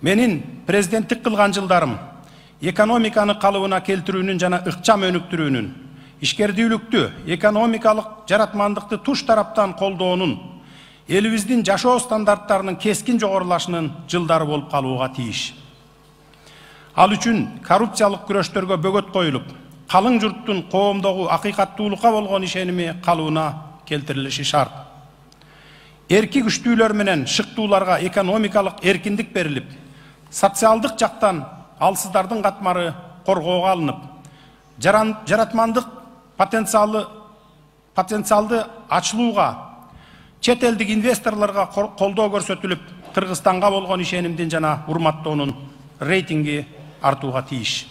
Менин президенттик кылган жылдарым экономиканы калыбына келтирүүнүн жана ыкчам өнүктүрүүнүн, ишкердүүлүктү, экономикалык жаратмандыкты туш тараптан колдоонун, элибиздин жашоо стандарттарынын кескин жогорулашынын жылдары болуп калууга тийиш. Ал үчүн коррупциялык күрөштөргө бөгөт коюлуп, калың журттун коомдогу акыйкаттуулукка болгон ишеними калыбына келтирилиши шарт. Эрки күчтүүлөр менен шыктууларга экономикалык эркиндик берилип, социалдык жактан алсыздардын катмары коргоого алынып, жаратмандык потенциалды ачылууга, чет элдик инвесторлорго колдоо көрсөтүлүп, Кыргызстанга болгон ишенимдин жана урматтоонун рейтинги артууга тийиш.